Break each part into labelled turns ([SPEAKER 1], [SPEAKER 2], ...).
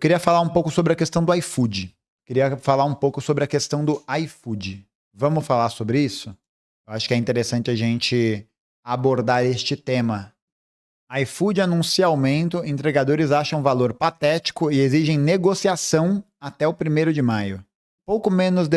[SPEAKER 1] queria falar um pouco sobre a questão do iFood. Queria falar um pouco sobre a questão do iFood. Vamos falar sobre isso? Eu acho que é interessante a gente abordar este tema. iFood anuncia aumento, entregadores acham valor patético e exigem negociação até o 1º de maio. Pouco menos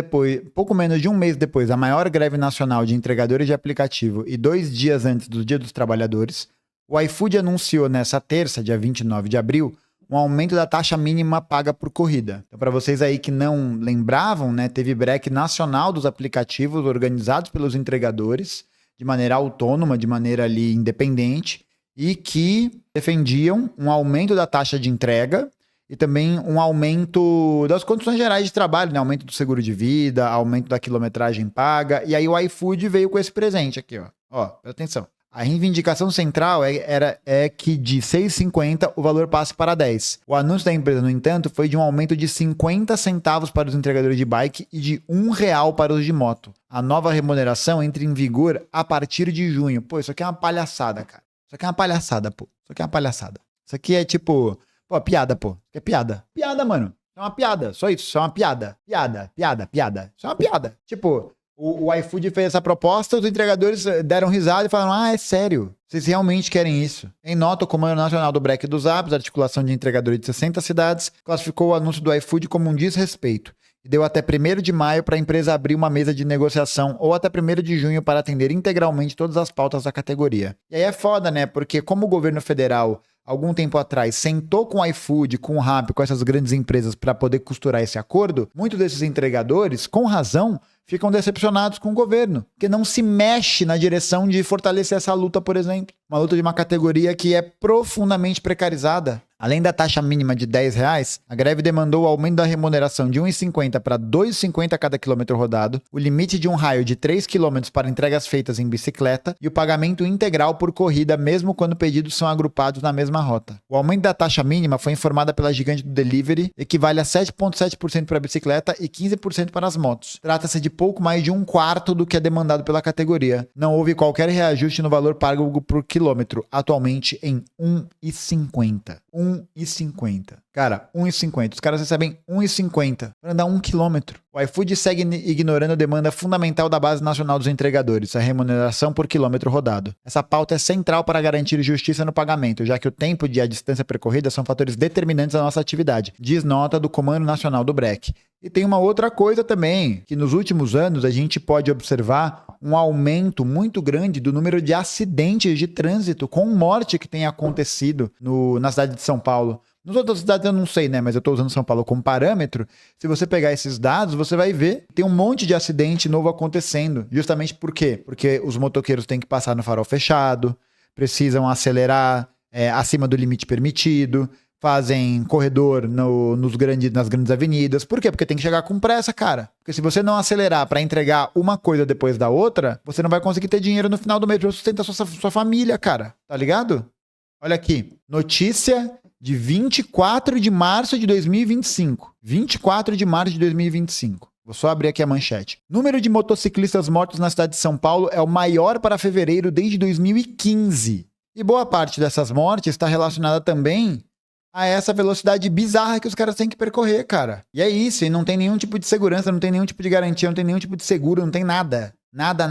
[SPEAKER 1] de um mês depois da maior greve nacional de entregadores de aplicativo e 2 dias antes do Dia dos Trabalhadores, o iFood anunciou nessa terça, dia 29 de abril, um aumento da taxa mínima paga por corrida. Então, para vocês aí que não lembravam, né, teve break nacional dos aplicativos organizados pelos entregadores, de maneira autônoma, de maneira ali independente, e que defendiam um aumento da taxa de entrega e também um aumento das condições gerais de trabalho, né? Aumento do seguro de vida, aumento da quilometragem paga. E aí o iFood veio com esse presente aqui, ó. Ó, presta atenção. A reivindicação central é que de R$ 6,50 o valor passe para 10. O anúncio da empresa, no entanto, foi de um aumento de 50 centavos para os entregadores de bike e de R$ 1 para os de moto. A nova remuneração entra em vigor a partir de junho. Pô, isso aqui é uma palhaçada, cara. Isso aqui é uma palhaçada, pô. Isso aqui é uma palhaçada. Isso aqui é tipo... Pô, piada, pô. Isso aqui é piada. Piada, mano. É uma piada. Só isso. Isso é uma piada. Piada. Isso é uma piada. Tipo... O iFood fez essa proposta, os entregadores deram risada e falaram: ah, é sério, vocês realmente querem isso? Em nota, o Comando Nacional do Break dos Apps, articulação de entregadores de 60 cidades, classificou o anúncio do iFood como um desrespeito e deu até 1º de maio para a empresa abrir uma mesa de negociação ou até 1º de junho para atender integralmente todas as pautas da categoria. E aí é foda, né? Porque como o governo federal, algum tempo atrás, sentou com o iFood, com o Rappi, com essas grandes empresas para poder costurar esse acordo, muitos desses entregadores, com razão, ficam decepcionados com o governo, porque não se mexe na direção de fortalecer essa luta, por exemplo. Uma luta de uma categoria que é profundamente precarizada. Além da taxa mínima de R$10, a greve demandou o aumento da remuneração de R$ 1,50 para R$ 2,50 a cada quilômetro rodado, o limite de um raio de 3 km para entregas feitas em bicicleta e o pagamento integral por corrida, mesmo quando pedidos são agrupados na mesma rota. O aumento da taxa mínima foi informada pela gigante do delivery, equivale a 7,7% para a bicicleta e 15% para as motos. Trata-se de pouco mais de 1/4 do que é demandado pela categoria. Não houve qualquer reajuste no valor pago por quilômetro, atualmente em R$ 1,50. R$ 1,50. Cara, R$ 1,50. Os caras recebem R$ 1,50 para andar 1 quilômetro. O iFood segue ignorando a demanda fundamental da Base Nacional dos Entregadores, a remuneração por quilômetro rodado. Essa pauta é central para garantir justiça no pagamento, já que o tempo e a distância percorrida são fatores determinantes da nossa atividade, diz nota do Comando Nacional do BREC. E tem uma outra coisa também, que nos últimos anos a gente pode observar um aumento muito grande do número de acidentes de trânsito com morte que tem acontecido na cidade de São Paulo. Nas outras cidades eu não sei, né? Mas eu tô usando São Paulo como parâmetro. Se você pegar esses dados, você vai ver que tem um monte de acidente novo acontecendo. Justamente por quê? Porque os motoqueiros têm que passar no farol fechado, precisam acelerar acima do limite permitido, fazem corredor nas grandes avenidas. Por quê? Porque tem que chegar com pressa, cara. Porque se você não acelerar para entregar uma coisa depois da outra, você não vai conseguir ter dinheiro no final do mês para sustentar sua família, cara. Tá ligado? Olha aqui. Notícia de 24 de março de 2025. 24 de março de 2025. Vou só abrir aqui a manchete. Número de motociclistas mortos na cidade de São Paulo é o maior para fevereiro desde 2015. E boa parte dessas mortes está relacionada também a essa velocidade bizarra que os caras têm que percorrer, cara. E é isso, e não tem nenhum tipo de segurança, não tem nenhum tipo de garantia, não tem nenhum tipo de seguro, não tem nada. Nada.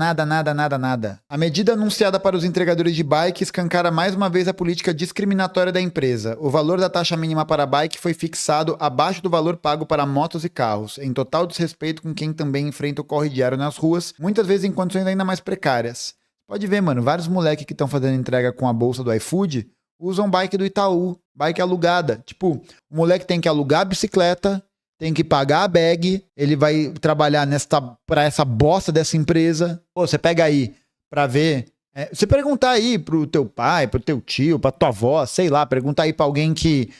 [SPEAKER 1] A medida anunciada para os entregadores de bike escancara mais uma vez a política discriminatória da empresa. O valor da taxa mínima para bike foi fixado abaixo do valor pago para motos e carros, em total desrespeito com quem também enfrenta o corre diário nas ruas, muitas vezes em condições ainda mais precárias. Pode ver, mano, vários moleques que estão fazendo entrega com a bolsa do iFood usam bike do Itaú, bike alugada. Tipo, o moleque tem que alugar a bicicleta, tem que pagar a bag, ele vai trabalhar pra essa bosta dessa empresa. Pô, você pega aí pra ver. Você perguntar aí pro teu pai, pro teu tio, pra tua avó, sei lá, perguntar aí pra alguém que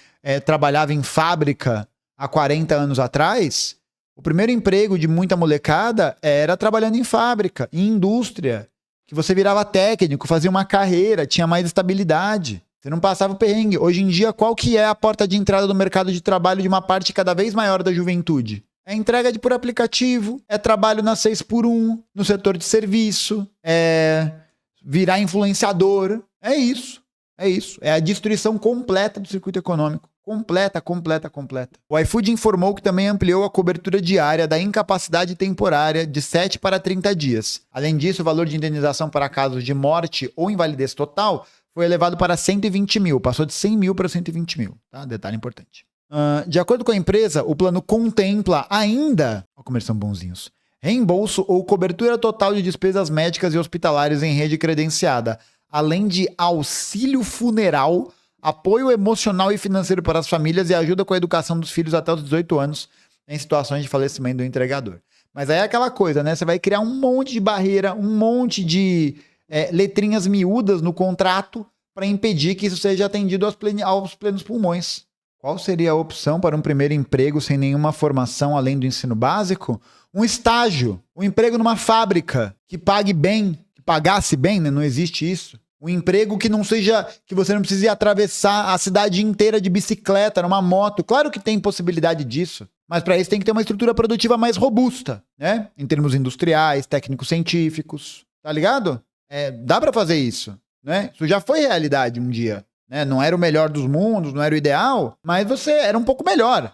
[SPEAKER 1] trabalhava em fábrica há 40 anos atrás, o primeiro emprego de muita molecada era trabalhando em fábrica, em indústria, que você virava técnico, fazia uma carreira, tinha mais estabilidade. Você não passava o perrengue. Hoje em dia, qual que é a porta de entrada do mercado de trabalho de uma parte cada vez maior da juventude? É entrega por aplicativo, é trabalho na 6x1, no setor de serviço, é virar influenciador. É isso. É a destruição completa do circuito econômico. Completa. O iFood informou que também ampliou a cobertura diária da incapacidade temporária de 7 para 30 dias. Além disso, o valor de indenização para casos de morte ou invalidez total foi elevado para 120 mil, passou de 100 mil para 120 mil, tá? Detalhe importante. De acordo com a empresa, o plano contempla ainda, ó como eles são bonzinhos, reembolso ou cobertura total de despesas médicas e hospitalares em rede credenciada, além de auxílio funeral, apoio emocional e financeiro para as famílias e ajuda com a educação dos filhos até os 18 anos em situações de falecimento do entregador. Mas aí é aquela coisa, né? Você vai criar um monte de barreira, um monte de letrinhas miúdas no contrato para impedir que isso seja atendido aos plenos pulmões. Qual seria a opção para um primeiro emprego sem nenhuma formação além do ensino básico? Um estágio, um emprego numa fábrica que pague bem, que pagasse bem, né? Não existe isso. Um emprego que não seja, que você não precise atravessar a cidade inteira de bicicleta, numa moto. Claro que tem possibilidade disso, mas para isso tem que ter uma estrutura produtiva mais robusta, né? Em termos industriais, técnicos científicos, tá ligado? Dá para fazer isso, né? Isso já foi realidade um dia. Né? Não era o melhor dos mundos, não era o ideal, mas você era um pouco melhor.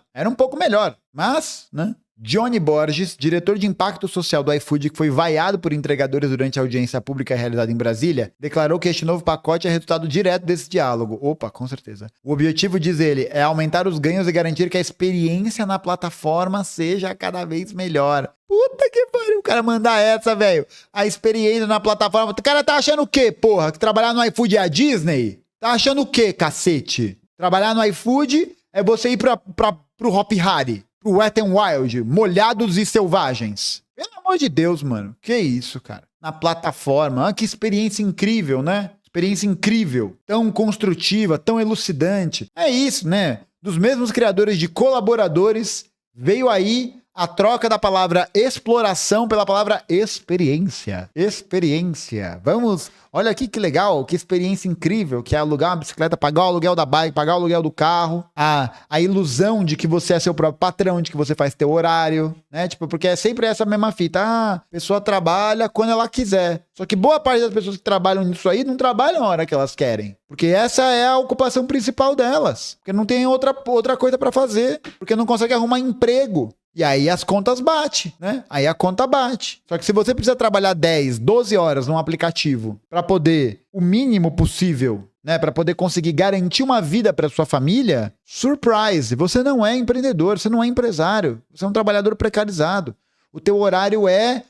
[SPEAKER 1] Mas, né? Johnny Borges, diretor de impacto social do iFood, que foi vaiado por entregadores durante a audiência pública realizada em Brasília, declarou que este novo pacote é resultado direto desse diálogo. Opa, com certeza. O objetivo, diz ele, é aumentar os ganhos e garantir que a experiência na plataforma seja cada vez melhor. Puta que pariu, o cara mandar essa, velho. A experiência na plataforma. O cara tá achando o quê, porra? Que trabalhar no iFood é a Disney? Tá achando o quê, cacete? Trabalhar no iFood é você ir pro Hop Hari, pro Wet n Wild, molhados e selvagens. Pelo amor de Deus, mano. Que isso, cara? Na plataforma. Ah, que experiência incrível, né? Experiência incrível. Tão construtiva, tão elucidante. É isso, né? Dos mesmos criadores de colaboradores, veio aí a troca da palavra exploração pela palavra experiência. Experiência. Vamos... Olha aqui que legal, que experiência incrível, que é alugar uma bicicleta, pagar o aluguel da bike, pagar o aluguel do carro, a ilusão de que você é seu próprio patrão, de que você faz teu horário, né? Tipo, porque é sempre essa mesma fita. Ah, a pessoa trabalha quando ela quiser. Só que boa parte das pessoas que trabalham nisso aí não trabalham a hora que elas querem. Porque essa é a ocupação principal delas. Porque não tem outra coisa pra fazer. Porque não consegue arrumar emprego. E aí as contas batem, né? Aí a conta bate. Só que se você precisa trabalhar 10, 12 horas num aplicativo para poder, o mínimo possível, né? Para poder conseguir garantir uma vida para sua família, surprise, você não é empreendedor, você não é empresário, você é um trabalhador precarizado. O teu horário é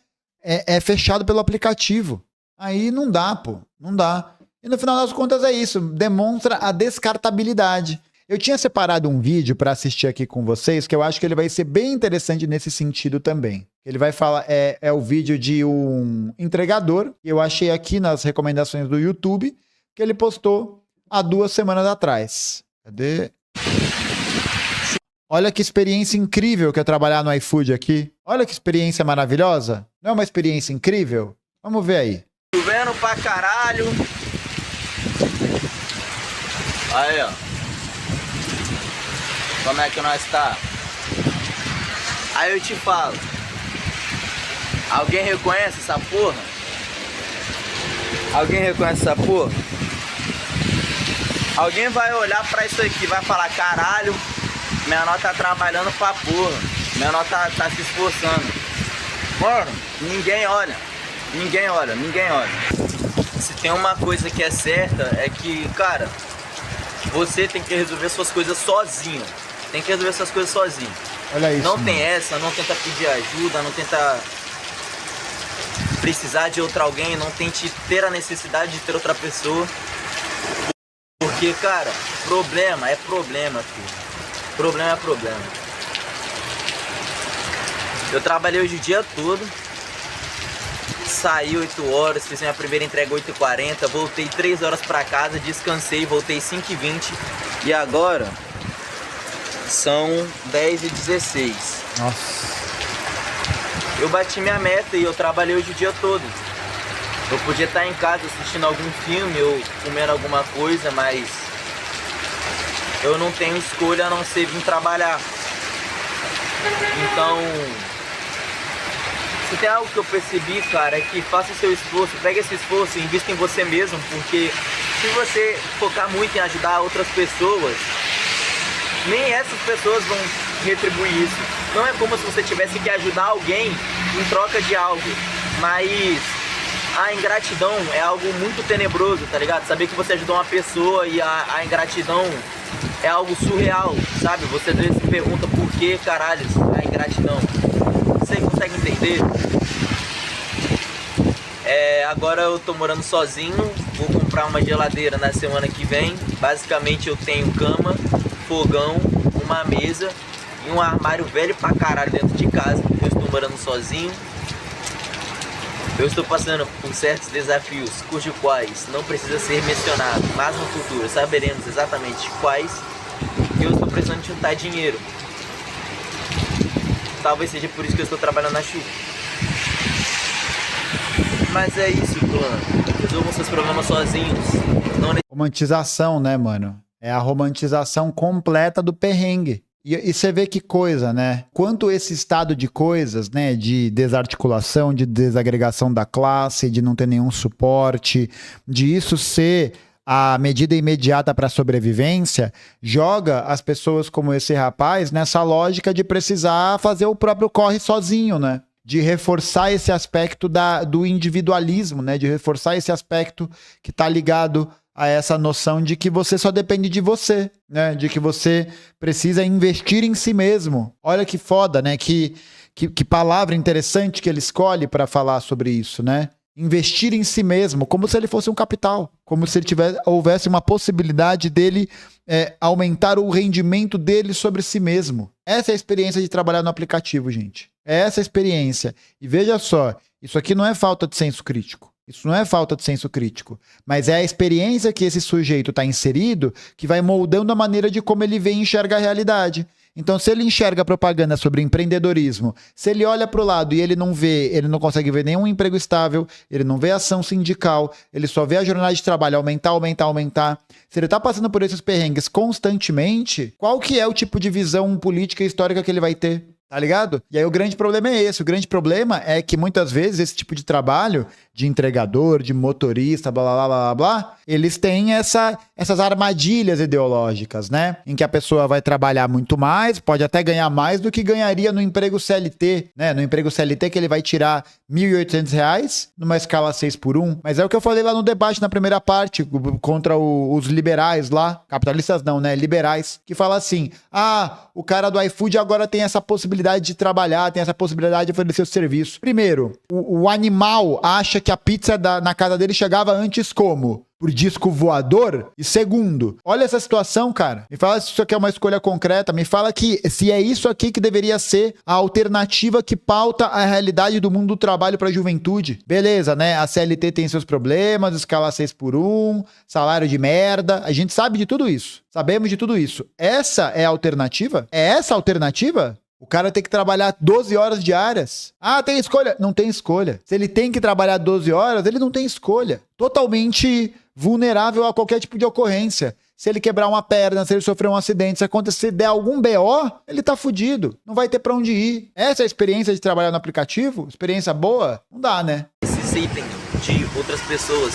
[SPEAKER 1] fechado pelo aplicativo. Aí não dá, pô, não dá. E no final das contas é isso, demonstra a descartabilidade. Eu tinha separado um vídeo para assistir aqui com vocês, que eu acho que ele vai ser bem interessante nesse sentido também. Ele vai falar, é o vídeo de um entregador, que eu achei aqui nas recomendações do YouTube, que ele postou há 2 semanas atrás. Cadê? Olha que experiência incrível que é trabalhar no iFood aqui. Olha que experiência maravilhosa. Não é uma experiência incrível? Vamos ver aí.
[SPEAKER 2] Chovendo pra caralho. Aí, ó. Como é que nós tá? Aí eu te falo. Alguém reconhece essa porra? Alguém reconhece essa porra? Alguém vai olhar pra isso aqui e vai falar: caralho, menor tá trabalhando pra porra. Menor tá se esforçando. Mano, ninguém olha. Ninguém olha. Se tem uma coisa que é certa, é que, cara, você tem que resolver suas coisas sozinho.
[SPEAKER 1] Olha isso.
[SPEAKER 2] Não tem essa, não tenta pedir ajuda, não tenta precisar de alguém, não tente ter a necessidade de ter outra pessoa. Porque, cara, problema é problema, filho. Problema é problema. Eu trabalhei hoje o dia todo. Saí 8 horas, fiz minha primeira entrega 8h40, voltei 3 horas pra casa, descansei, voltei 5h20 e agora são 10h16.
[SPEAKER 1] Nossa.
[SPEAKER 2] Eu bati minha meta e eu trabalhei hoje o dia todo. Eu podia estar em casa assistindo algum filme ou comendo alguma coisa, mas eu não tenho escolha a não ser vir trabalhar. Então, se tem algo que eu percebi, cara, é que faça o seu esforço, pega esse esforço e invista em você mesmo, porque se você focar muito em ajudar outras pessoas, nem essas pessoas vão retribuir isso. Não é como se você tivesse que ajudar alguém em troca de algo, mas a ingratidão é algo muito tenebroso, tá ligado? Saber que você ajudou uma pessoa e a ingratidão é algo surreal, sabe? Você às vezes se pergunta por que caralho a ingratidão. Você consegue entender? Agora eu tô morando sozinho, vou comprar uma geladeira na semana que vem. Basicamente eu tenho cama, fogão, uma mesa e um armário velho pra caralho dentro de casa. Eu estou morando sozinho. Eu estou passando por certos desafios, cujos quais não precisa ser mencionado, mas no futuro saberemos exatamente quais. E eu estou precisando juntar dinheiro. Talvez seja por isso que eu estou trabalhando na chuva. Mas é isso, clã. Resolvam seus problemas sozinhos. Não...
[SPEAKER 1] Romantização, né, mano? É a romantização completa do perrengue. E você vê que coisa, né? Quanto esse estado de coisas, né? De desarticulação, de desagregação da classe, de não ter nenhum suporte, de isso ser a medida imediata para a sobrevivência, joga as pessoas como esse rapaz nessa lógica de precisar fazer o próprio corre sozinho, né? De reforçar esse aspecto do individualismo, né? De reforçar esse aspecto que está ligado a essa noção de que você só depende de você, né? De que você precisa investir em si mesmo. Olha que foda, né? Que palavra interessante que ele escolhe para falar sobre isso, né? Investir em si mesmo, como se ele fosse um capital, como se houvesse uma possibilidade dele aumentar o rendimento dele sobre si mesmo. Essa é a experiência de trabalhar no aplicativo, gente. É essa a experiência. E veja só, isso aqui não é falta de senso crítico. Isso não é falta de senso crítico, mas é a experiência que esse sujeito está inserido que vai moldando a maneira de como ele vê e enxerga a realidade. Então, se ele enxerga propaganda sobre empreendedorismo, se ele olha para o lado e ele não vê, ele não consegue ver nenhum emprego estável, ele não vê ação sindical, ele só vê a jornada de trabalho aumentar. Se ele está passando por esses perrengues constantemente, qual que é o tipo de visão política e histórica que ele vai ter? Tá ligado? E aí o grande problema é esse. O grande problema é que muitas vezes esse tipo de trabalho de entregador, de motorista, blá, blá, blá, blá, blá, eles têm essas armadilhas ideológicas, né? Em que a pessoa vai trabalhar muito mais, pode até ganhar mais do que ganharia no emprego CLT, né? No emprego CLT que ele vai tirar R$1.800 numa escala 6x1. Mas é o que eu falei lá no debate na primeira parte, contra os liberais lá, capitalistas não, né? Liberais, que fala assim, o cara do iFood agora tem essa possibilidade de trabalhar, tem essa possibilidade de oferecer o serviço. Primeiro, o animal acha que a pizza na casa dele chegava antes como? Por disco voador? E segundo, olha essa situação, cara. Me fala se isso aqui é uma escolha concreta. Me fala que se é isso aqui que deveria ser a alternativa que pauta a realidade do mundo do trabalho para a juventude. Beleza, né? A CLT tem seus problemas, escala 6x1, salário de merda. A gente sabe de tudo isso. Sabemos de tudo isso. Essa é a alternativa? É essa a alternativa? O cara tem que trabalhar 12 horas diárias. Tem escolha? Não tem escolha. Se ele tem que trabalhar 12 horas, ele não tem escolha. Totalmente vulnerável a qualquer tipo de ocorrência. Se ele quebrar uma perna, se ele sofrer um acidente, se acontecer, der algum BO, ele tá fudido. Não vai ter pra onde ir. Essa é a experiência de trabalhar no aplicativo? Experiência boa? Não dá, né?
[SPEAKER 2] Necessitem de outras pessoas,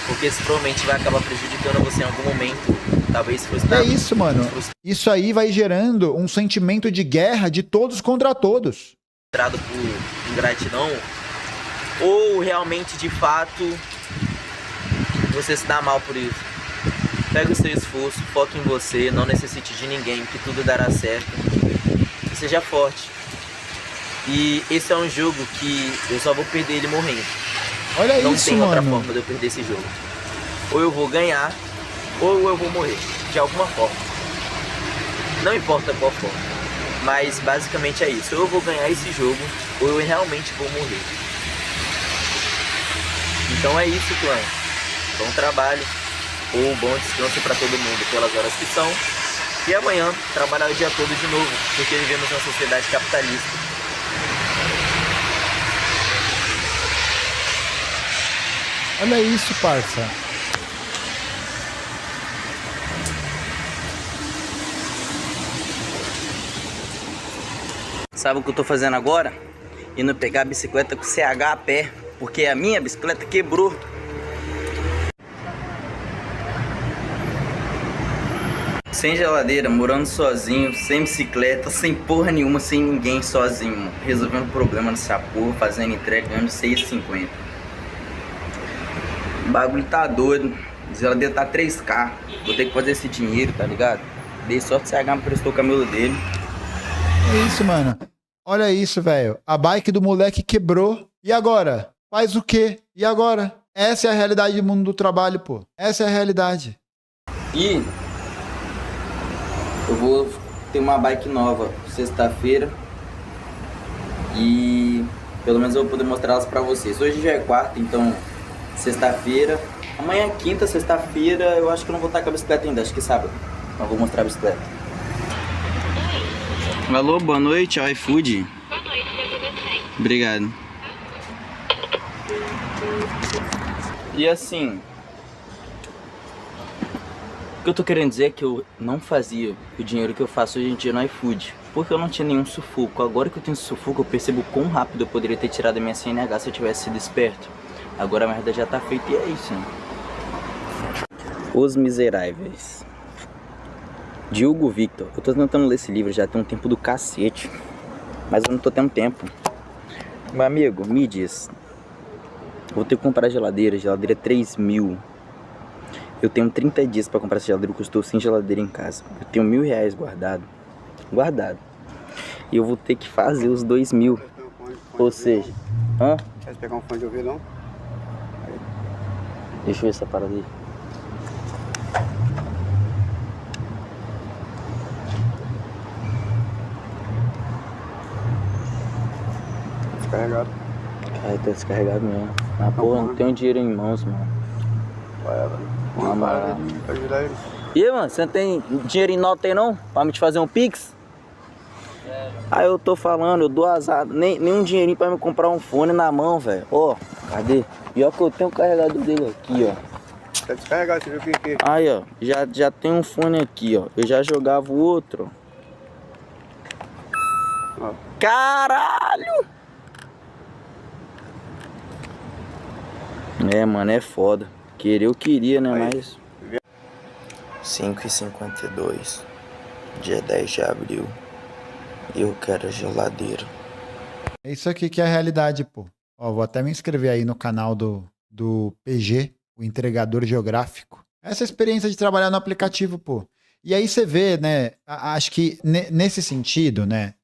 [SPEAKER 2] porque isso provavelmente vai acabar prejudicando você em algum momento. Talvez frustrado.
[SPEAKER 1] É isso, mano. Isso aí vai gerando um sentimento de guerra de todos contra todos.
[SPEAKER 2] Frustrado por ingratidão, ou realmente, de fato, você se dá mal por isso. Pega o seu esforço, foque em você, não necessite de ninguém, que tudo dará certo. E seja forte. E esse é um jogo que eu só vou perder ele morrendo.
[SPEAKER 1] Olha
[SPEAKER 2] não
[SPEAKER 1] isso,
[SPEAKER 2] tem
[SPEAKER 1] mano.
[SPEAKER 2] outra forma de eu perder esse jogo. Ou eu vou ganhar, ou eu vou morrer, de alguma forma. Não importa qual forma, mas basicamente é isso. Ou eu vou ganhar esse jogo, ou eu realmente vou morrer. Então é isso, clã. Bom trabalho, ou bom descanso para todo mundo pelas horas que são. E amanhã, trabalhar o dia todo de novo, porque vivemos numa sociedade capitalista.
[SPEAKER 1] Olha isso, parça.
[SPEAKER 2] Sabe o que eu tô fazendo agora? Indo pegar a bicicleta com CH a pé, porque a minha bicicleta quebrou. Sem geladeira, morando sozinho, sem bicicleta, sem porra nenhuma, sem ninguém, sozinho, mano. Resolvendo problema nessa porra, fazendo entrega, ganhando 6,50. O bagulho tá doido. A geladeira tá 3K. Vou ter que fazer esse dinheiro, tá ligado? Dei sorte, o CH me prestou o camelo dele.
[SPEAKER 1] É isso, mano. Olha isso, velho. A bike do moleque quebrou. E agora? Faz o quê? E agora? Essa é a realidade do mundo do trabalho, pô. Essa é a realidade.
[SPEAKER 2] E eu vou ter uma bike nova sexta-feira. E pelo menos eu vou poder mostrá-las pra vocês. Hoje já é quarta, então sexta-feira. Amanhã é quinta, sexta-feira. Eu acho que eu não vou estar com a bicicleta ainda, acho que é sábado. Mas vou mostrar a bicicleta. Alô, boa noite, iFood.
[SPEAKER 3] Boa noite, agradecendo.
[SPEAKER 2] Obrigado. E assim, o que eu tô querendo dizer é que eu não fazia o dinheiro que eu faço hoje em dia no iFood, porque eu não tinha nenhum sufoco. Agora que eu tenho sufoco, eu percebo quão rápido eu poderia ter tirado a minha CNH se eu tivesse sido esperto. Agora a merda já tá feita e é isso, né? Os Miseráveis, de Hugo Victor. Eu tô tentando ler esse livro já tem um tempo do cacete, mas eu não tô tendo tempo. Meu amigo, me diz, vou ter que comprar geladeira é 3 mil. Eu tenho 30 dias pra comprar essa geladeira, eu estou sem geladeira em casa. Eu tenho R$ 1.000 guardado. E eu vou ter que fazer os 2 mil. Ou seja, hã?
[SPEAKER 4] Quer pegar um fone de ouvido, não?
[SPEAKER 2] Deixa eu ver essa parada aí.
[SPEAKER 4] Descarregado.
[SPEAKER 2] Cara, tá descarregado mesmo. Ah, porra, não tenho dinheiro em mãos, mano.
[SPEAKER 4] Vai, velho.
[SPEAKER 2] Uma
[SPEAKER 4] Uma
[SPEAKER 2] parada
[SPEAKER 4] parada de ajudar eles.
[SPEAKER 2] E aí, mano, você não tem dinheiro em nota aí não? Pra me te fazer um pix? Aí eu tô falando, eu dou azar, nem um dinheirinho pra me comprar um fone na mão, velho. Ó, cadê? E ó que eu tenho o carregador dele aqui, ó.
[SPEAKER 4] Tá descarregado, você viu o que?
[SPEAKER 2] Aí, ó, já tem um fone aqui, ó. Eu já jogava o outro.
[SPEAKER 4] Ó.
[SPEAKER 2] Caralho! É, mano, é foda. Querer eu queria, né,
[SPEAKER 4] Aí.
[SPEAKER 2] mas... 5h52, dia 10 de abril. Eu quero a geladeira.
[SPEAKER 1] É isso aqui que é a realidade, pô. Ó, vou até me inscrever aí no canal do PG, o entregador geográfico. Essa experiência de trabalhar no aplicativo, pô. E aí você vê, né, acho que nesse sentido, né,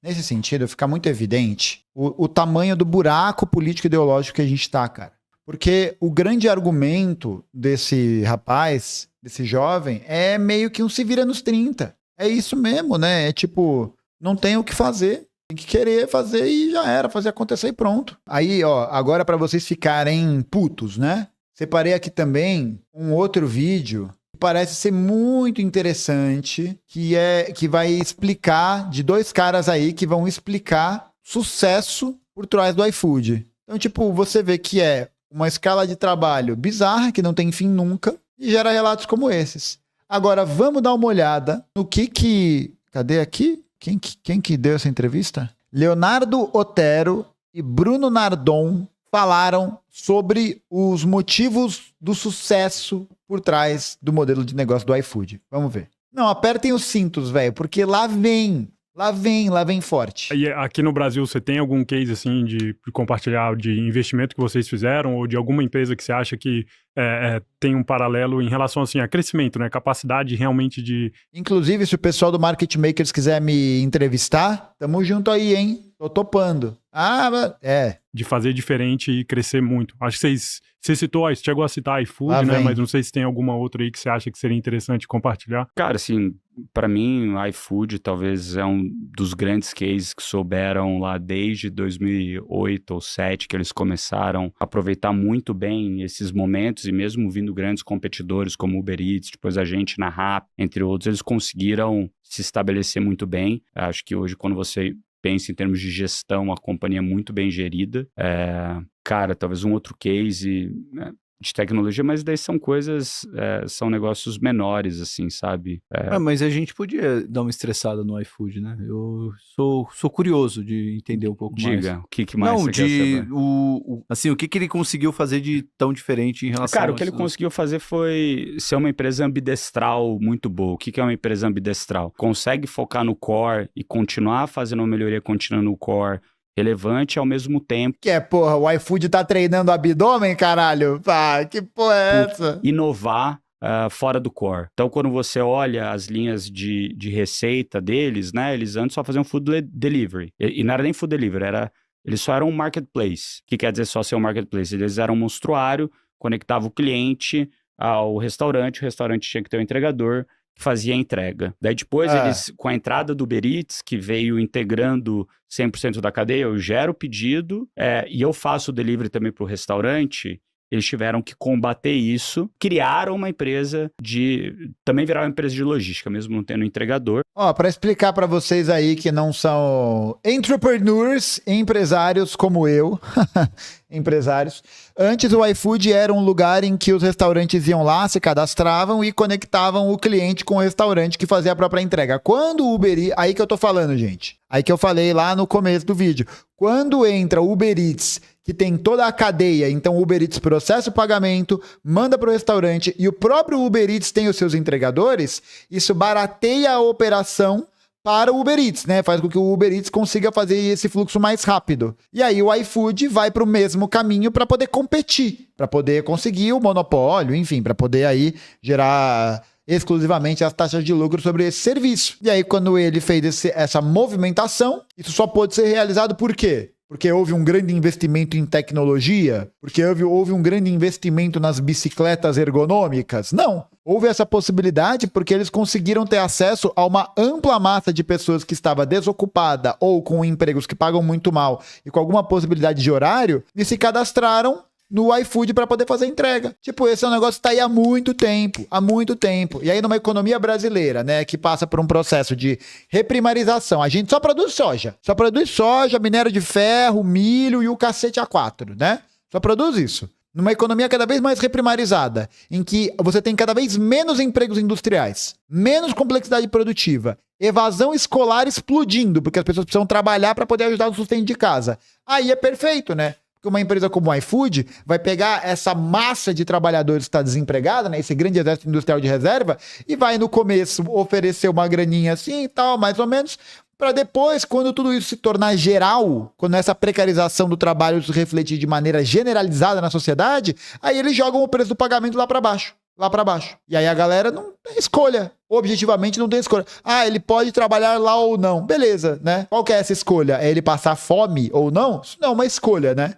[SPEAKER 1] fica muito evidente o tamanho do buraco político ideológico que a gente tá, cara. Porque o grande argumento desse rapaz, desse jovem, é meio que um se vira nos 30. É isso mesmo, né? É tipo, não tem o que fazer. Tem que querer fazer e já era, fazer acontecer e pronto. Aí, ó, agora para vocês ficarem putos, né? Separei aqui também um outro vídeo que parece ser muito interessante, que vai explicar, de dois caras aí que vão explicar sucesso por trás do iFood. Então, tipo, você vê que é uma escala de trabalho bizarra, que não tem fim nunca, e gera relatos como esses. Agora, vamos dar uma olhada no que... Cadê aqui? Quem que deu essa entrevista? Leonardo Otero e Bruno Nardon falaram sobre os motivos do sucesso por trás do modelo de negócio do iFood. Vamos ver. Não, apertem os cintos, velho, porque lá vem forte.
[SPEAKER 5] E aqui no Brasil, você tem algum case, assim, de compartilhar de investimento que vocês fizeram ou de alguma empresa que você acha que tem um paralelo em relação, assim, a crescimento, né? Capacidade realmente de...
[SPEAKER 1] Inclusive, se o pessoal do Market Makers quiser me entrevistar, tamo junto aí, hein? Tô topando.
[SPEAKER 5] De fazer diferente e crescer muito. Acho que você citou, você chegou a citar iFood,
[SPEAKER 1] Lá
[SPEAKER 5] né?
[SPEAKER 1] vem.
[SPEAKER 5] Mas não sei se tem alguma outra aí que você acha que seria interessante compartilhar.
[SPEAKER 6] Cara, assim, pra mim, o iFood talvez é um dos grandes cases que souberam lá desde 2008 ou 2007 que eles começaram a aproveitar muito bem esses momentos e mesmo vindo grandes competidores como Uber Eats, depois a gente na Rappi, entre outros, eles conseguiram se estabelecer muito bem. Acho que hoje, quando você pensa em termos de gestão, a companhia é muito bem gerida. Cara, talvez um outro case, né? de tecnologia, mas daí são coisas, são negócios menores, assim, sabe?
[SPEAKER 3] Mas a gente podia dar uma estressada no iFood, né? Eu sou curioso de entender um pouco mais.
[SPEAKER 6] Diga, o que mais
[SPEAKER 3] Não,
[SPEAKER 6] você quer saber?
[SPEAKER 3] assim, o que ele conseguiu fazer de tão diferente em relação
[SPEAKER 6] Cara, o que ele conseguiu fazer foi ser uma empresa ambidestral muito boa. O que é uma empresa ambidestral? Consegue focar no core e continuar fazendo uma melhoria contínua no core relevante ao mesmo tempo.
[SPEAKER 1] Que porra, o iFood tá treinando abdômen, caralho? Pá, que porra é essa?
[SPEAKER 6] Inovar fora do core. Então, quando você olha as linhas de receita deles, né? Eles antes só faziam food delivery. E não era nem food delivery, eles só eram um marketplace. O que quer dizer só ser um marketplace? Eles eram um monstruário, conectava o cliente ao restaurante, o restaurante tinha que ter um entregador que fazia a entrega. Daí depois eles, com a entrada do Uber Eats, que veio integrando 100% da cadeia, eu gero o pedido e eu faço o delivery também para o restaurante. Eles tiveram que combater isso, criaram uma empresa também viraram uma empresa de logística, mesmo não tendo entregador.
[SPEAKER 1] Ó, para explicar para vocês aí que não são entrepreneurs, empresários como eu, empresários, antes o iFood era um lugar em que os restaurantes iam lá, se cadastravam e conectavam o cliente com o restaurante que fazia a própria entrega. Quando o Uber Eats, aí que eu tô falando, gente, aí que eu falei lá no começo do vídeo, quando entra o Uber Eats, que tem toda a cadeia, então o Uber Eats processa o pagamento, manda para o restaurante e o próprio Uber Eats tem os seus entregadores, isso barateia a operação para o Uber Eats, né? Faz com que o Uber Eats consiga fazer esse fluxo mais rápido. E aí o iFood vai para o mesmo caminho para poder competir, para poder conseguir o monopólio, enfim, para poder aí gerar exclusivamente as taxas de lucro sobre esse serviço. E aí quando ele fez essa movimentação, isso só pôde ser realizado por quê? Porque houve um grande investimento em tecnologia? Porque houve um grande investimento nas bicicletas ergonômicas? Não. Houve essa possibilidade porque eles conseguiram ter acesso a uma ampla massa de pessoas que estava desocupada ou com empregos que pagam muito mal e com alguma possibilidade de horário e se cadastraram no iFood para poder fazer entrega. Tipo, esse é um negócio que tá aí há muito tempo. E aí numa economia brasileira, né, que passa por um processo de reprimarização, a gente só produz soja. Só produz soja, minério de ferro, milho e o cacete A4, né? Só produz isso. Numa economia cada vez mais reprimarizada, em que você tem cada vez menos empregos industriais, menos complexidade produtiva, evasão escolar explodindo, porque as pessoas precisam trabalhar para poder ajudar no sustento de casa. Aí é perfeito, né? Porque uma empresa como o iFood vai pegar essa massa de trabalhadores que está desempregada, né, esse grande exército industrial de reserva, e vai no começo oferecer uma graninha assim e tal, mais ou menos, para depois, quando tudo isso se tornar geral, quando essa precarização do trabalho se refletir de maneira generalizada na sociedade, aí eles jogam o preço do pagamento lá para baixo. E aí a galera não tem escolha. Objetivamente não tem escolha. Ah, ele pode trabalhar lá ou não. Beleza, né? Qual que é essa escolha? É ele passar fome ou não? Isso não é uma escolha, né?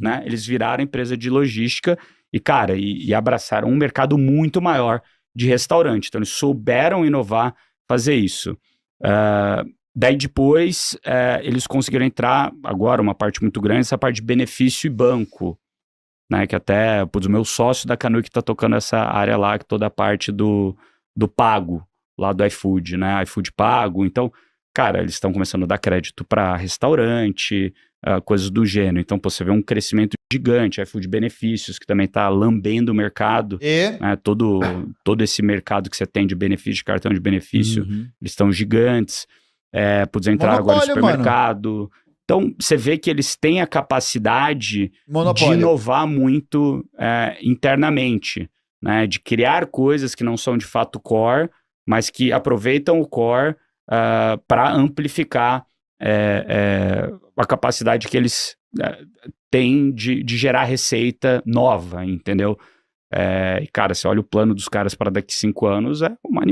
[SPEAKER 6] Né? Eles viraram empresa de logística e, cara, e abraçaram um mercado muito maior de restaurante. Então, eles souberam inovar, fazer isso. Daí depois, eles conseguiram entrar, agora uma parte muito grande, essa parte de benefício e banco. Né, que até, o meu sócio da Canoe que tá tocando essa área lá, que toda a parte do pago, lá do iFood, né, iFood pago, então, cara, eles estão começando a dar crédito para restaurante, coisas do gênero, então, você vê um crescimento gigante, iFood Benefícios, que também tá lambendo o mercado, né, todo esse mercado que você tem de benefício, de cartão de benefício, eles estão gigantes, entraram agora no supermercado... Mano. Então, você vê que eles têm a capacidade de inovar muito internamente, né? De criar coisas que não são de fato core, mas que aproveitam o core para amplificar a capacidade que eles têm de gerar receita nova, entendeu? E, cara, você olha o plano dos caras para daqui 5 anos, é uma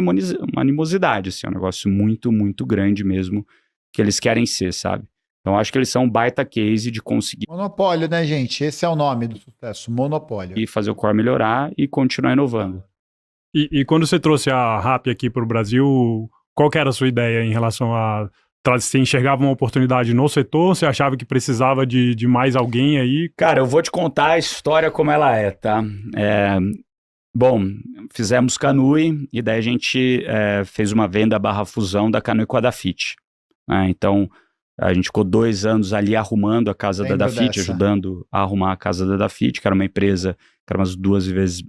[SPEAKER 6] animosidade, assim, é um negócio muito, muito grande mesmo que eles querem ser, sabe? Então, acho que eles são um baita case de conseguir...
[SPEAKER 1] Monopólio, né, gente? Esse é o nome do sucesso, monopólio.
[SPEAKER 6] E fazer o core melhorar e continuar inovando.
[SPEAKER 5] E quando você trouxe a Rappi aqui para o Brasil, qual que era a sua ideia em relação a... Você enxergava uma oportunidade no setor? Você achava que precisava de mais alguém aí?
[SPEAKER 6] Cara, eu vou te contar a história como ela é, tá? Bom, fizemos Canoe e daí a gente fez uma venda /fusão da Canoe com a Dafit. Né? Então... A gente ficou 2 anos ali arrumando a casa da
[SPEAKER 1] Lembro
[SPEAKER 6] Dafit,
[SPEAKER 1] dessa.
[SPEAKER 6] ajudando a arrumar a casa da Dafit, que era uma empresa que era umas 2,5 vezes,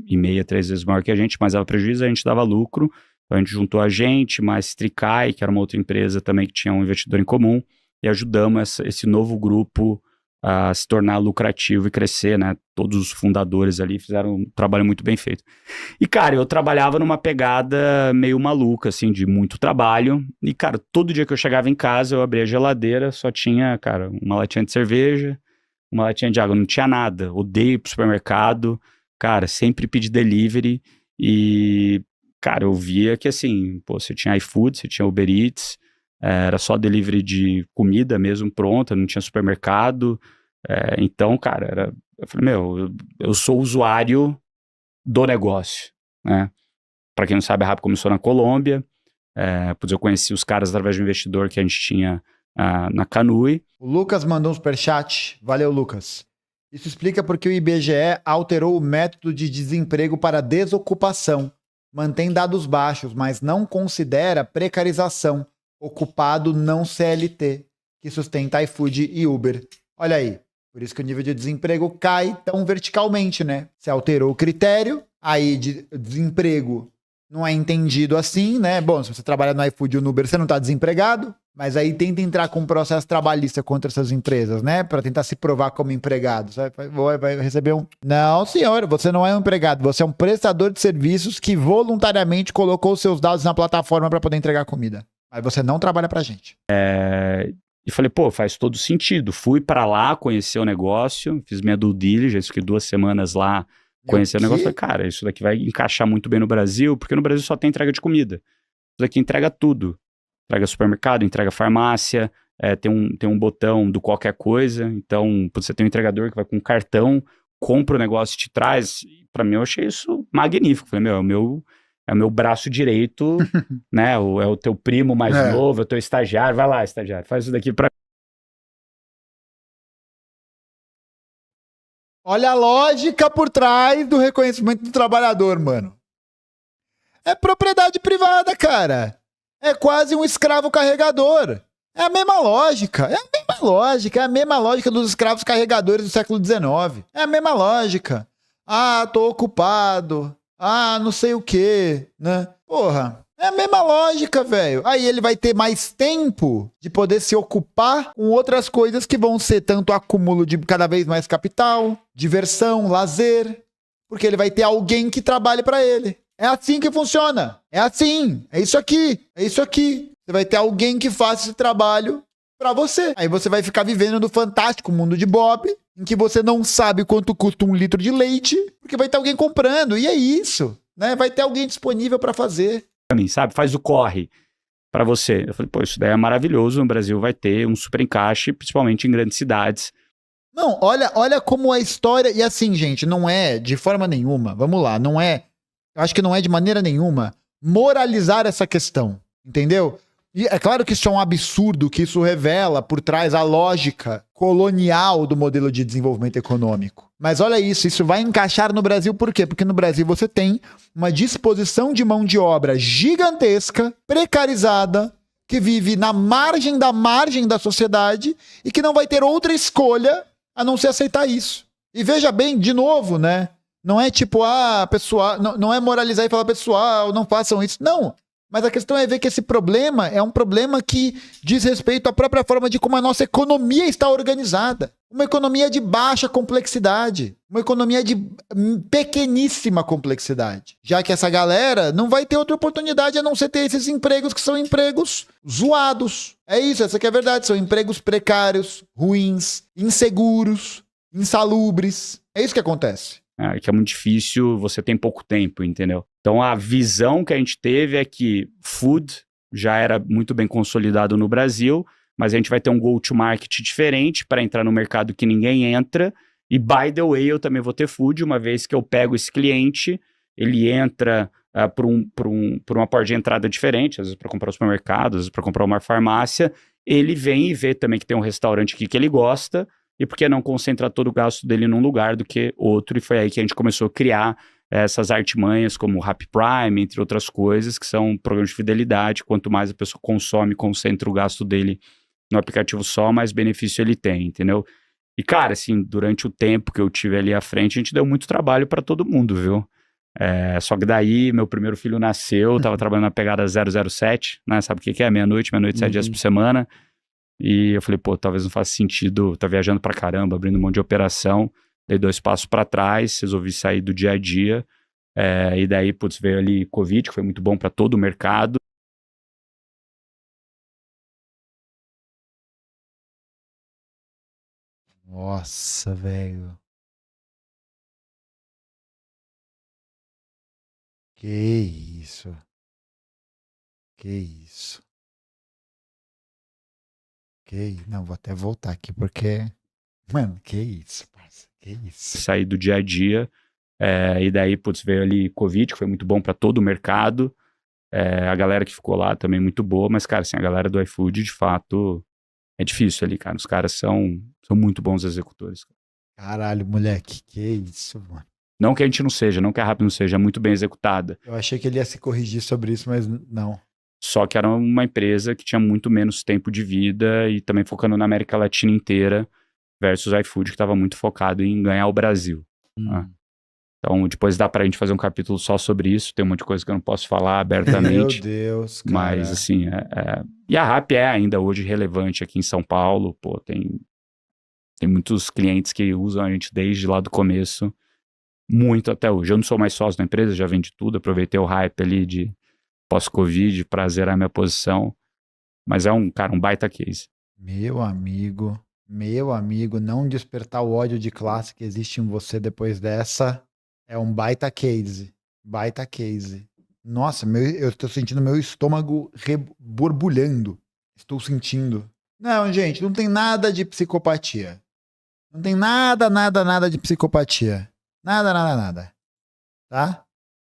[SPEAKER 6] 3 vezes maior que a gente, mas dava prejuízo, a gente dava lucro. Então a gente juntou a gente, mais Tricai, que era uma outra empresa também que tinha um investidor em comum, e ajudamos esse novo grupo a se tornar lucrativo e crescer, né? Todos os fundadores ali fizeram um trabalho muito bem feito. E, cara, eu trabalhava numa pegada meio maluca, assim, de muito trabalho. E, cara, todo dia que eu chegava em casa, eu abria a geladeira, só tinha, cara, uma latinha de cerveja, uma latinha de água, não tinha nada. Odeio ir pro supermercado, cara, sempre pedi delivery. E, cara, eu via que, assim, pô, você tinha iFood, você tinha Uber Eats, era só delivery de comida mesmo pronta, não tinha supermercado. Então, cara, eu falei, eu sou usuário do negócio, né? Pra quem não sabe, a Rappi começou na Colômbia, pois eu conheci os caras através de um investidor que a gente tinha na Canui.
[SPEAKER 1] O Lucas mandou um superchat. Valeu, Lucas. Isso explica porque o IBGE alterou o método de desemprego para desocupação. Mantém dados baixos, mas não considera precarização. Ocupado não CLT, que sustenta iFood e Uber. Olha aí. Por isso que o nível de desemprego cai tão verticalmente, né? Você alterou o critério, aí de desemprego não é entendido assim, né? Bom, se você trabalha no iFood ou no Uber, você não tá desempregado, mas aí tenta entrar com um processo trabalhista contra essas empresas, né? Para tentar se provar como empregado. Você vai receber um... Não, senhor, você não é um empregado, você é um prestador de serviços que voluntariamente colocou seus dados na plataforma para poder entregar comida. Mas você não trabalha pra gente.
[SPEAKER 6] E falei, pô, faz todo sentido. Fui pra lá, conhecer o negócio, fiz minha due diligence, fiquei 2 semanas lá conhecendo o negócio. Falei, cara, isso daqui vai encaixar muito bem no Brasil, porque no Brasil só tem entrega de comida. Isso daqui entrega tudo. Entrega supermercado, entrega farmácia, tem um botão do qualquer coisa. Então, você tem um entregador que vai com um cartão, compra o negócio e te traz. E pra mim, eu achei isso magnífico. Falei, é o meu braço direito, né? É o teu primo mais novo, é o teu estagiário. Vai lá, estagiário, faz isso daqui pra...
[SPEAKER 1] Olha a lógica por trás do reconhecimento do trabalhador, mano. É propriedade privada, cara. É quase um escravo carregador. É a mesma lógica. É a mesma lógica dos escravos carregadores do século XIX. É a mesma lógica. Ah, tô ocupado. Ah, não sei o quê, né? Porra, é a mesma lógica, velho. Aí ele vai ter mais tempo de poder se ocupar com outras coisas que vão ser tanto acúmulo de cada vez mais capital, diversão, lazer, porque ele vai ter alguém que trabalhe pra ele. É assim que funciona. É assim. É isso aqui. É isso aqui. Você vai ter alguém que faça esse trabalho pra você. Aí você vai ficar vivendo no fantástico mundo de Bob, em que você não sabe quanto custa 1 litro de leite, porque vai ter alguém comprando. E é isso, né? Vai ter alguém disponível pra fazer.
[SPEAKER 6] Pra mim, sabe? Faz o corre pra você. Eu falei, pô, isso daí é maravilhoso. No Brasil vai ter um super encaixe, principalmente em grandes cidades.
[SPEAKER 1] Não, olha como a história... E assim, gente, não é de forma nenhuma, vamos lá, não é... Eu acho que não é de maneira nenhuma moralizar essa questão, entendeu? E é claro que isso é um absurdo, que isso revela por trás a lógica colonial do modelo de desenvolvimento econômico. Mas olha isso vai encaixar no Brasil por quê? Porque no Brasil você tem uma disposição de mão de obra gigantesca, precarizada, que vive na margem da sociedade e que não vai ter outra escolha a não ser aceitar isso. E veja bem, de novo, né? Não é tipo, pessoal, não é moralizar e falar, pessoal, não façam isso. Não. Mas a questão é ver que esse problema é um problema que diz respeito à própria forma de como a nossa economia está organizada. Uma economia de baixa complexidade. Uma economia de pequeníssima complexidade. Já que essa galera não vai ter outra oportunidade a não ser ter esses empregos que são empregos zoados. É isso, essa que é a verdade. São empregos precários, ruins, inseguros, insalubres. É isso que acontece.
[SPEAKER 6] Que é muito difícil, você tem pouco tempo, entendeu? Então a visão que a gente teve é que food já era muito bem consolidado no Brasil, mas a gente vai ter um go-to-market diferente para entrar no mercado que ninguém entra, e by the way, eu também vou ter food, uma vez que eu pego esse cliente, ele entra por uma porta de entrada diferente, às vezes para comprar um supermercado, às vezes para comprar uma farmácia, ele vem e vê também que tem um restaurante aqui que ele gosta, e por que não concentrar todo o gasto dele num lugar do que outro? E foi aí que a gente começou a criar essas artimanhas como o Rappi Prime, entre outras coisas, que são programas de fidelidade. Quanto mais a pessoa consome, concentra o gasto dele no aplicativo só, mais benefício ele tem, entendeu? E, cara, assim, durante o tempo que eu tive ali à frente, a gente deu muito trabalho para todo mundo, viu? Só que daí, meu primeiro filho nasceu, tava trabalhando na pegada 007, né? Sabe o que é? Meia-noite, 7 dias por semana. E eu falei, pô, talvez não faça sentido, tá viajando pra caramba, abrindo um monte de operação. Dei 2 passos para trás, resolvi sair do dia a dia. E daí, putz, veio ali Covid, que foi muito bom para todo o mercado.
[SPEAKER 1] Nossa, velho. Que isso. Que isso. Não, vou até voltar aqui porque... Mano, que isso, parça. Que isso.
[SPEAKER 6] Sair do dia a dia. E daí, putz, veio ali Covid, que foi muito bom para todo o mercado. A galera que ficou lá também muito boa, mas, cara, assim, a galera do iFood, de fato, é difícil ali, cara. Os caras são muito bons executores.
[SPEAKER 1] Caralho, moleque, que isso, mano.
[SPEAKER 6] Não que a gente não seja, não que a Rappi não seja, é muito bem executada.
[SPEAKER 1] Eu achei que ele ia se corrigir sobre isso, mas não.
[SPEAKER 6] Só que era uma empresa que tinha muito menos tempo de vida e também focando na América Latina inteira versus o iFood, que estava muito focado em ganhar o Brasil. Tá? Então, depois dá pra gente fazer um capítulo só sobre isso. Tem um monte de coisa que eu não posso falar abertamente.
[SPEAKER 1] Meu Deus, cara.
[SPEAKER 6] Mas, assim, E a Rappi é ainda hoje relevante aqui em São Paulo. Pô, tem muitos clientes que usam a gente desde lá do começo, muito até hoje. Eu não sou mais sócio da empresa, já vendi tudo. Aproveitei o hype ali de pós-Covid pra zerar minha posição. Mas é um baita case.
[SPEAKER 1] Meu amigo, não despertar o ódio de classe que existe em você depois dessa é um baita case. Baita case. Nossa, eu estou sentindo meu estômago borbulhando. Estou sentindo. Não, gente, não tem nada de psicopatia. Não tem nada de psicopatia. Nada. Tá?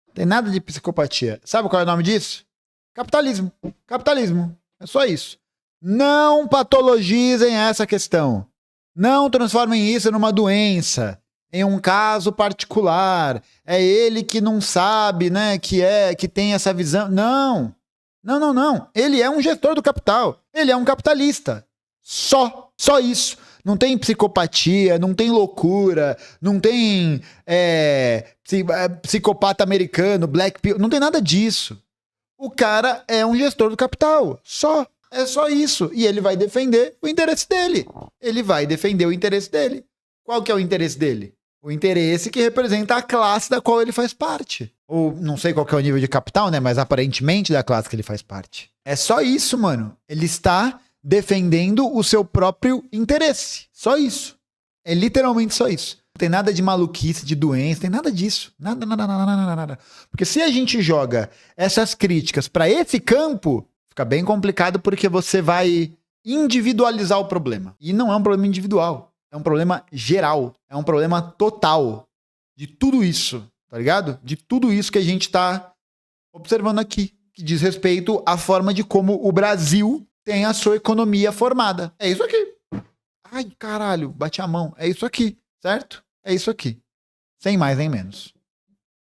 [SPEAKER 1] Não tem nada de psicopatia. Sabe qual é o nome disso? Capitalismo. Capitalismo. É só isso. Não patologizem essa questão. Não transformem isso numa doença, em um caso particular. É ele que não sabe, né, que tem essa visão. Não. Ele é um gestor do capital. Ele é um capitalista. Só isso. Não tem psicopatia, não tem loucura, não tem psicopata americano, black pill, não tem nada disso. O cara é um gestor do capital. É só isso. E ele vai defender o interesse dele. Qual que é o interesse dele? O interesse que representa a classe da qual ele faz parte. Ou não sei qual que é o nível de capital, né? Mas aparentemente da classe que ele faz parte. É só isso, mano. Ele está defendendo o seu próprio interesse. Só isso. É literalmente só isso. Não tem nada de maluquice, de doença, tem nada disso. Nada. Porque se a gente joga essas críticas para esse campo, fica bem complicado porque você vai individualizar o problema. E não é um problema individual. É um problema geral. É um problema total. De tudo isso, tá ligado? De tudo isso que a gente tá observando aqui. Que diz respeito à forma de como o Brasil tem a sua economia formada. É isso aqui. Ai, caralho, bati a mão. É isso aqui, certo? É isso aqui. Sem mais nem menos.